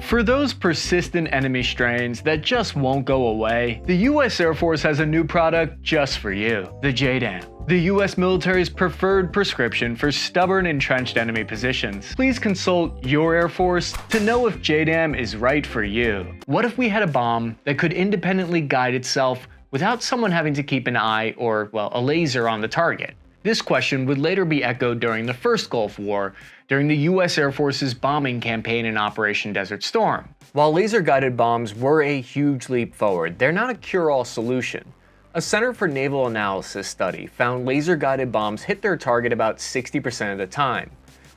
For those persistent enemy strains that just won't go away, the US Air Force has a new product just for you, the JDAM. The US military's preferred prescription for stubborn entrenched enemy positions. Please consult your Air Force to know if JDAM is right for you. What if we had a bomb that could independently guide itself without someone having to keep an eye or, well, a laser on the target? This question would later be echoed during the first Gulf War, during the US Air Force's bombing campaign in Operation Desert Storm. While laser-guided bombs were a huge leap forward, they're not a cure-all solution. A Center for Naval Analysis study found laser-guided bombs hit their target about 60% of the time,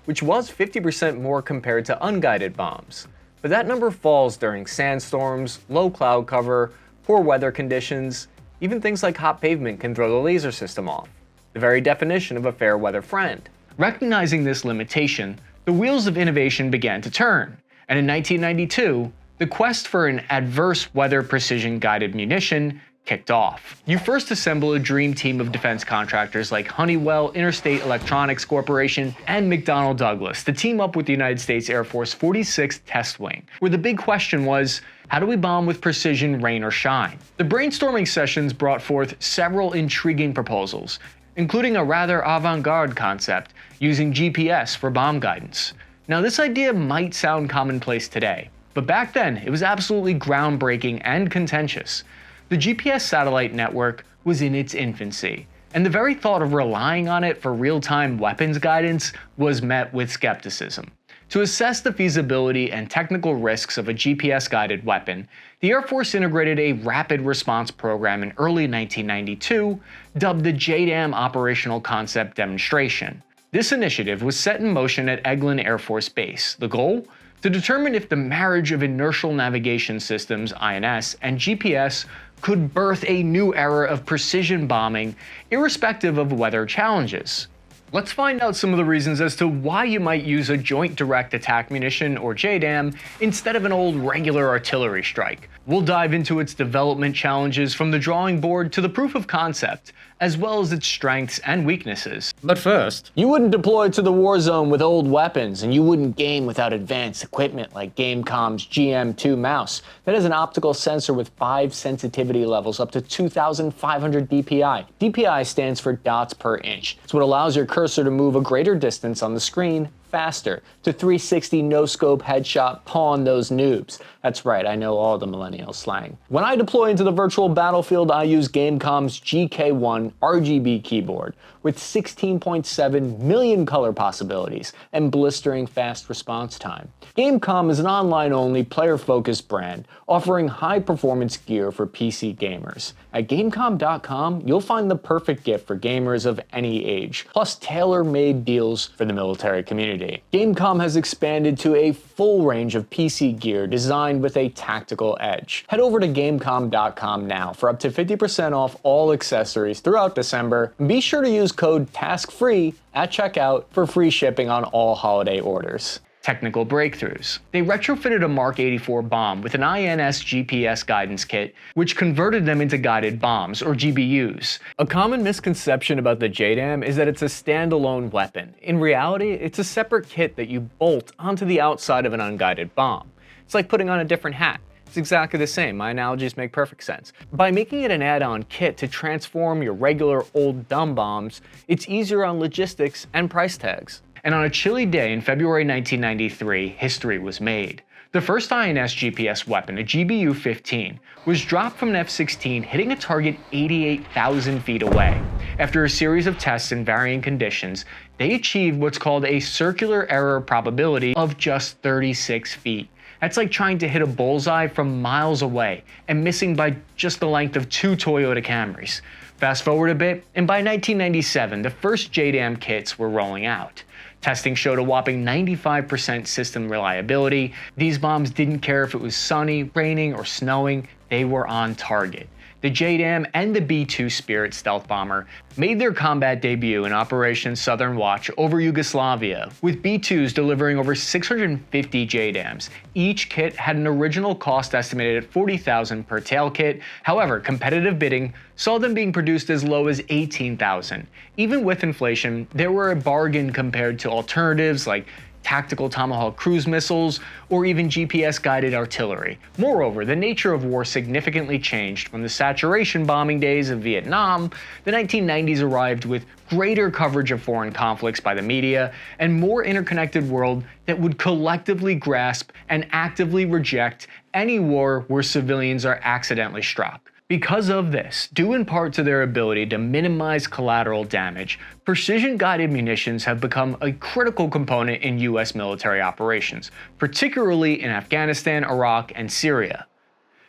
which was 50% more compared to unguided bombs. But that number falls during sandstorms, low cloud cover, poor weather conditions. Even things like hot pavement can throw the laser system off, the very definition of a fair weather friend. Recognizing this limitation, the wheels of innovation began to turn, and in 1992, the quest for an adverse weather precision-guided munition kicked off. You first assemble a dream team of defense contractors like Honeywell, Interstate Electronics Corporation, and McDonnell Douglas to team up with the United States Air Force 46th Test Wing, where the big question was, how do we bomb with precision, rain or shine? The brainstorming sessions brought forth several intriguing proposals, including a rather avant-garde concept using GPS for bomb guidance. Now, this idea might sound commonplace today, but back then it was absolutely groundbreaking and contentious. The GPS satellite network was in its infancy, and the very thought of relying on it for real-time weapons guidance was met with skepticism. To assess the feasibility and technical risks of a GPS-guided weapon, the Air Force integrated a rapid response program in early 1992, dubbed the JDAM Operational Concept Demonstration. This initiative was set in motion at Eglin Air Force Base. The goal? To determine if the marriage of inertial navigation systems, INS, and GPS could birth a new era of precision bombing, irrespective of weather challenges. Let's find out some of the reasons as to why you might use a Joint Direct Attack Munition, or JDAM, instead of an old regular artillery strike. We'll dive into its development challenges from the drawing board to the proof of concept, as well as its strengths and weaknesses. But first, you wouldn't deploy to the war zone with old weapons, and you wouldn't game without advanced equipment like Gamecom's GM2 mouse that has an optical sensor with 5 sensitivity levels up to 2,500 DPI. DPI stands for dots per inch. It's what allows your cursor to move a greater distance on the screen faster, to 360 no-scope headshot pawn those noobs. That's right, I know all the millennial slang. When I deploy into the virtual battlefield, I use Gamecom's GK1 RGB keyboard with 16.7 million color possibilities and blistering fast response time. Gamecom is an online-only, player-focused brand offering high-performance gear for PC gamers. At Gamecom.com, you'll find the perfect gift for gamers of any age, plus tailor-made deals for the military community. Gamecom has expanded to a full range of PC gear designed with a tactical edge. Head over to Gamecom.com now for up to 50% off all accessories throughout December, and be sure to use code TASKFREE at checkout for free shipping on all holiday orders. Technical breakthroughs. They retrofitted a Mark 84 bomb with an INS GPS guidance kit, which converted them into guided bombs, or GBUs. A common misconception about the JDAM is that it's a standalone weapon. In reality, it's a separate kit that you bolt onto the outside of an unguided bomb. It's like putting on a different hat. It's exactly the same. My analogies make perfect sense. By making it an add-on kit to transform your regular old dumb bombs, it's easier on logistics and price tags. And on a chilly day in February 1993, history was made. The first INS GPS weapon, a GBU-15, was dropped from an F-16, hitting a target 88,000 feet away. After a series of tests in varying conditions, they achieved what's called a circular error probability of just 36 feet. That's like trying to hit a bullseye from miles away and missing by just the length of 2 Toyota Camrys. Fast forward a bit, and by 1997, the first JDAM kits were rolling out. Testing showed a whopping 95% system reliability. These bombs didn't care if it was sunny, raining, or snowing, they were on target. The JDAM and the B-2 Spirit stealth bomber made their combat debut in Operation Southern Watch over Yugoslavia, with B-2s delivering over 650 JDAMs. Each kit had an original cost estimated at $40,000 per tail kit. However, competitive bidding saw them being produced as low as $18,000. Even with inflation, they were a bargain compared to alternatives like Tactical Tomahawk cruise missiles, or even GPS-guided artillery. Moreover, the nature of war significantly changed from the saturation bombing days of Vietnam. The 1990s arrived with greater coverage of foreign conflicts by the media, and more interconnected world that would collectively grasp and actively reject any war where civilians are accidentally struck. Because of this, due in part to their ability to minimize collateral damage, precision-guided munitions have become a critical component in US military operations, particularly in Afghanistan, Iraq, and Syria.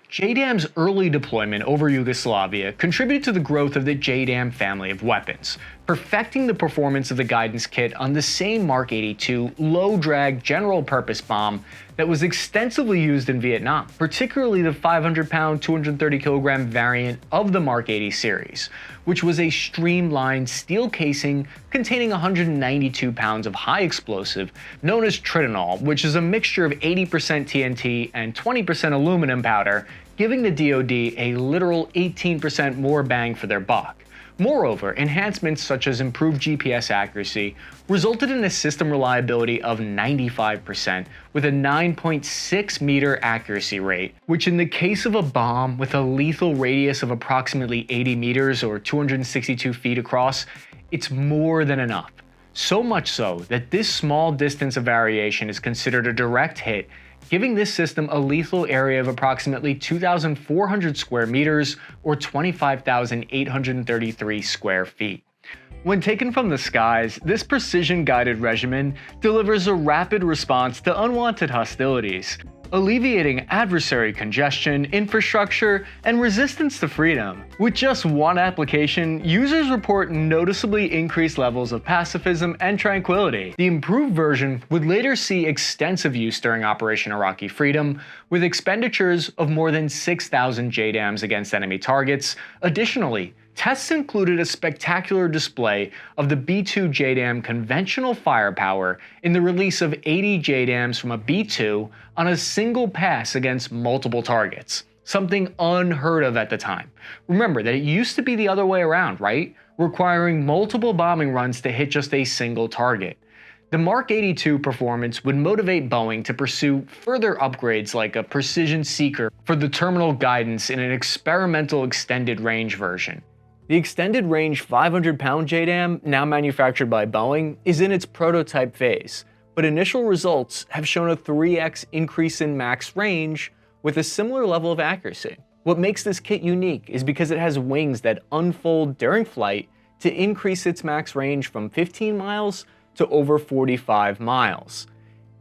JDAM's early deployment over Yugoslavia contributed to the growth of the JDAM family of weapons, perfecting the performance of the guidance kit on the same Mark 82 low-drag general-purpose bomb that was extensively used in Vietnam, particularly the 500-pound, 230-kilogram variant of the Mark 80 series, which was a streamlined steel casing containing 192 pounds of high explosive known as tritonol, which is a mixture of 80% TNT and 20% aluminum powder, giving the DoD a literal 18% more bang for their buck. Moreover, enhancements such as improved GPS accuracy resulted in a system reliability of 95% with a 9.6 meter accuracy rate, which in the case of a bomb with a lethal radius of approximately 80 meters or 262 feet across, it's more than enough. So much so that this small distance of variation is considered a direct hit, giving this system a lethal area of approximately 2,400 square meters or 25,833 square feet. When taken from the skies, this precision-guided regimen delivers a rapid response to unwanted hostilities, alleviating adversary congestion, infrastructure, and resistance to freedom. With just one application, users report noticeably increased levels of pacifism and tranquility. The improved version would later see extensive use during Operation Iraqi Freedom, with expenditures of more than 6,000 JDAMs against enemy targets. Additionally, tests included a spectacular display of the B-2 JDAM conventional firepower in the release of 80 JDAMs from a B-2 on a single pass against multiple targets, something unheard of at the time. Remember that it used to be the other way around, right? Requiring multiple bombing runs to hit just a single target. The Mark 82 performance would motivate Boeing to pursue further upgrades like a precision seeker for the terminal guidance in an experimental extended range version. The extended range 500-pound JDAM, now manufactured by Boeing, is in its prototype phase, but initial results have shown a 3x increase in max range with a similar level of accuracy. What makes this kit unique is because it has wings that unfold during flight to increase its max range from 15 miles to over 45 miles.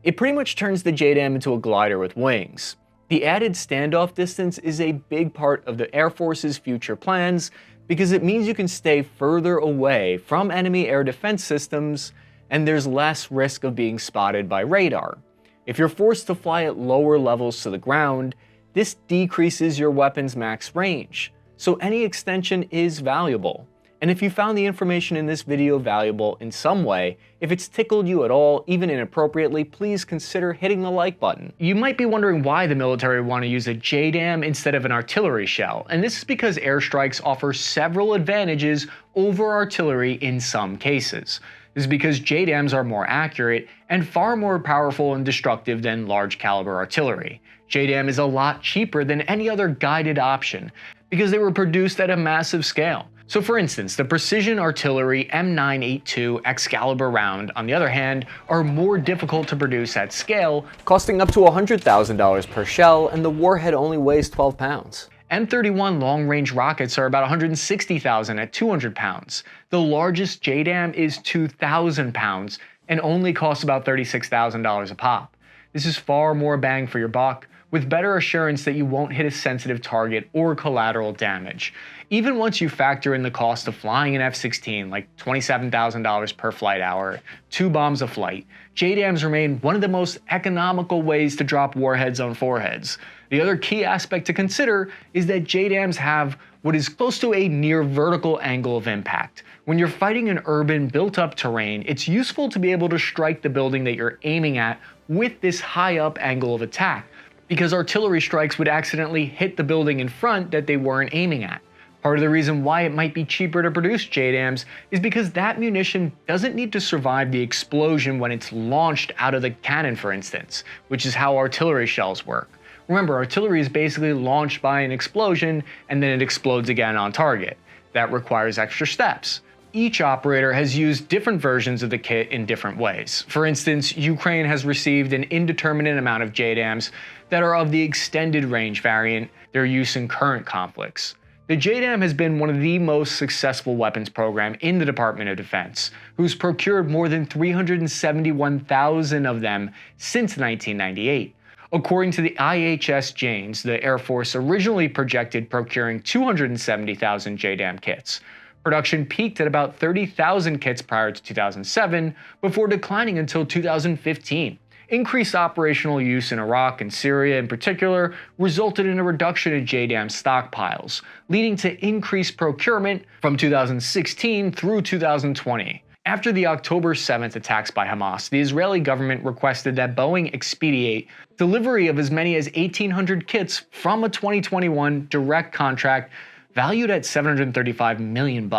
It pretty much turns the JDAM into a glider with wings. The added standoff distance is a big part of the Air Force's future plans because it means you can stay further away from enemy air defense systems and there's less risk of being spotted by radar. If you're forced to fly at lower levels to the ground, this decreases your weapon's max range, so any extension is valuable. And if you found the information in this video valuable in some way, if it's tickled you at all, even inappropriately, please consider hitting the like button. You might be wondering why the military want to use a JDAM instead of an artillery shell, and this is because airstrikes offer several advantages over artillery in some cases. This is because JDAMs are more accurate and far more powerful and destructive than large caliber artillery. JDAM is a lot cheaper than any other guided option because they were produced at a massive scale. So for instance, the precision artillery M982 Excalibur round, on the other hand, are more difficult to produce at scale, costing up to $100,000 per shell, and the warhead only weighs 12 pounds. M31 long-range rockets are about $160,000 at 200 pounds. The largest JDAM is 2,000 pounds and only costs about $36,000 a pop. This is far more bang for your buck, with better assurance that you won't hit a sensitive target or collateral damage. Even once you factor in the cost of flying an F-16, like $27,000 per flight hour, 2 bombs a flight, JDAMs remain one of the most economical ways to drop warheads on foreheads. The other key aspect to consider is that JDAMs have what is close to a near vertical angle of impact. When you're fighting an urban, built-up terrain, it's useful to be able to strike the building that you're aiming at with this high-up angle of attack, because artillery strikes would accidentally hit the building in front that they weren't aiming at. Part of the reason why it might be cheaper to produce JDAMs is because that munition doesn't need to survive the explosion when it's launched out of the cannon, for instance, which is how artillery shells work. Remember, artillery is basically launched by an explosion and then it explodes again on target. That requires extra steps. Each operator has used different versions of the kit in different ways. For instance, Ukraine has received an indeterminate amount of JDAMs that are of the extended range variant, their use in current conflicts. The JDAM has been one of the most successful weapons program in the Department of Defense, who's procured more than 371,000 of them since 1998. According to the IHS Janes, the Air Force originally projected procuring 270,000 JDAM kits. Production peaked at about 30,000 kits prior to 2007, before declining until 2015. Increased operational use in Iraq and Syria in particular resulted in a reduction in JDAM stockpiles, leading to increased procurement from 2016 through 2020. After the October 7th attacks by Hamas, the Israeli government requested that Boeing expedite delivery of as many as 1,800 kits from a 2021 direct contract valued at $735 million.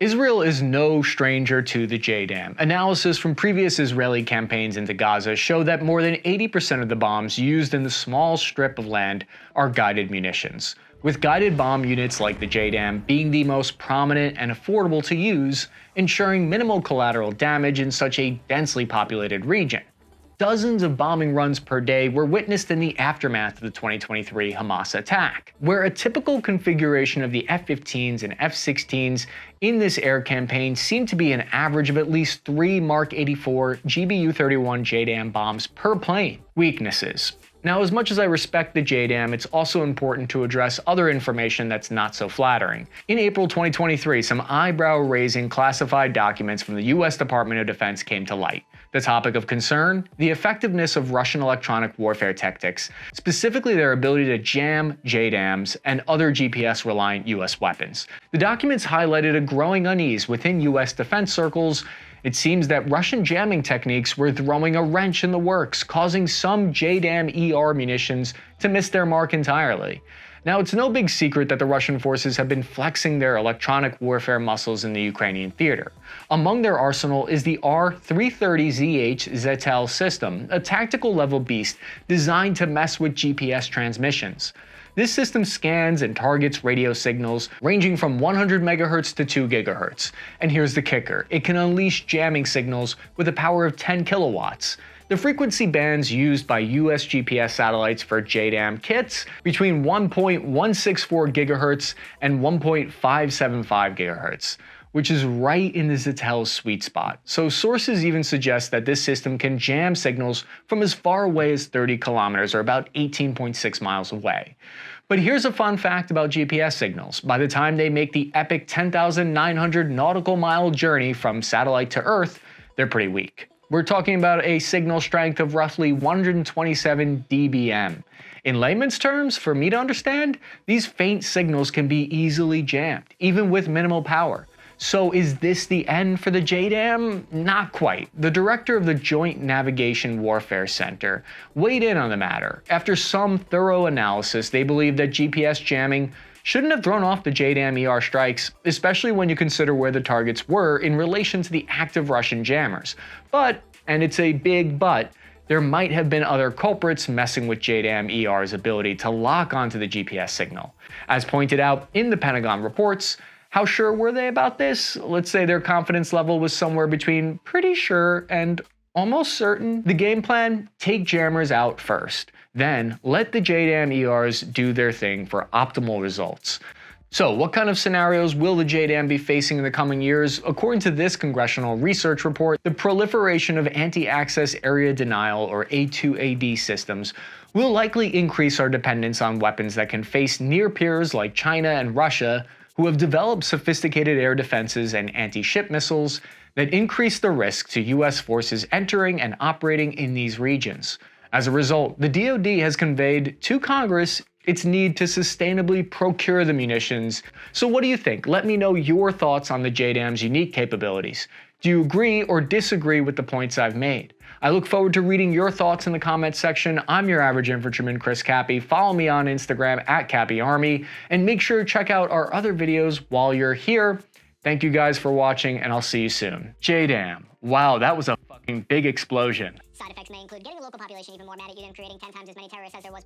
Israel is no stranger to the JDAM. Analysis from previous Israeli campaigns into Gaza show that more than 80% of the bombs used in the small strip of land are guided munitions, with guided bomb units like the JDAM being the most prominent and affordable to use, ensuring minimal collateral damage in such a densely populated region. Dozens of bombing runs per day were witnessed in the aftermath of the 2023 Hamas attack, where a typical configuration of the F-15s and F-16s in this air campaign seemed to be an average of at least 3 Mark 84 GBU-31 JDAM bombs per plane. Weaknesses. Now, as much as I respect the JDAM, it's also important to address other information that's not so flattering. In April 2023, some eyebrow-raising classified documents from the US Department of Defense came to light. The topic of concern? The effectiveness of Russian electronic warfare tactics, specifically their ability to jam JDAMs and other GPS-reliant US weapons. The documents highlighted a growing unease within US defense circles. It seems that Russian jamming techniques were throwing a wrench in the works, causing some JDAM ER munitions to miss their mark entirely. Now, it's no big secret that the Russian forces have been flexing their electronic warfare muscles in the Ukrainian theater. Among their arsenal is the R-330ZH Zetel system, a tactical level beast designed to mess with GPS transmissions. This system scans and targets radio signals ranging from 100 MHz to 2 GHz. And here's the kicker: it can unleash jamming signals with a power of 10 kilowatts. The frequency bands used by US GPS satellites for JDAM kits between 1.164 GHz and 1.575 GHz, which is right in the Zetel's sweet spot. So sources even suggest that this system can jam signals from as far away as 30 kilometers or about 18.6 miles away. But here's a fun fact about GPS signals. By the time they make the epic 10,900 nautical mile journey from satellite to Earth, they're pretty weak. We're talking about a signal strength of roughly 127 dBm. In layman's terms, for me to understand, these faint signals can be easily jammed, even with minimal power. So is this the end for the JDAM? Not quite. The director of the Joint Navigation Warfare Center weighed in on the matter. After some thorough analysis, they believe that GPS jamming shouldn't have thrown off the JDAM ER strikes, especially when you consider where the targets were in relation to the active Russian jammers. But, and it's a big but, there might have been other culprits messing with JDAM ER's ability to lock onto the GPS signal. As pointed out in the Pentagon reports, how sure were they about this? Let's say their confidence level was somewhere between pretty sure and almost certain. The game plan: take jammers out first. Then let the JDAM ERs do their thing for optimal results. So what kind of scenarios will the JDAM be facing in the coming years? According to this congressional research report, the proliferation of anti-access area denial or A2AD systems will likely increase our dependence on weapons that can face near peers like China and Russia, who have developed sophisticated air defenses and anti-ship missiles that increase the risk to US forces entering and operating in these regions. As a result, the DoD has conveyed to Congress its need to sustainably procure the munitions. So what do you think? Let me know your thoughts on the JDAM's unique capabilities. Do you agree or disagree with the points I've made? I look forward to reading your thoughts in the comments section. I'm your average infantryman, Chris Cappy. Follow me on Instagram at CappyArmy, and make sure to check out our other videos while you're here. Thank you guys for watching, and I'll see you soon. JDAM. Wow, that was a fucking big explosion. Side effects may include getting the local population even more mad at you than creating 10 times as many terrorists as there was before.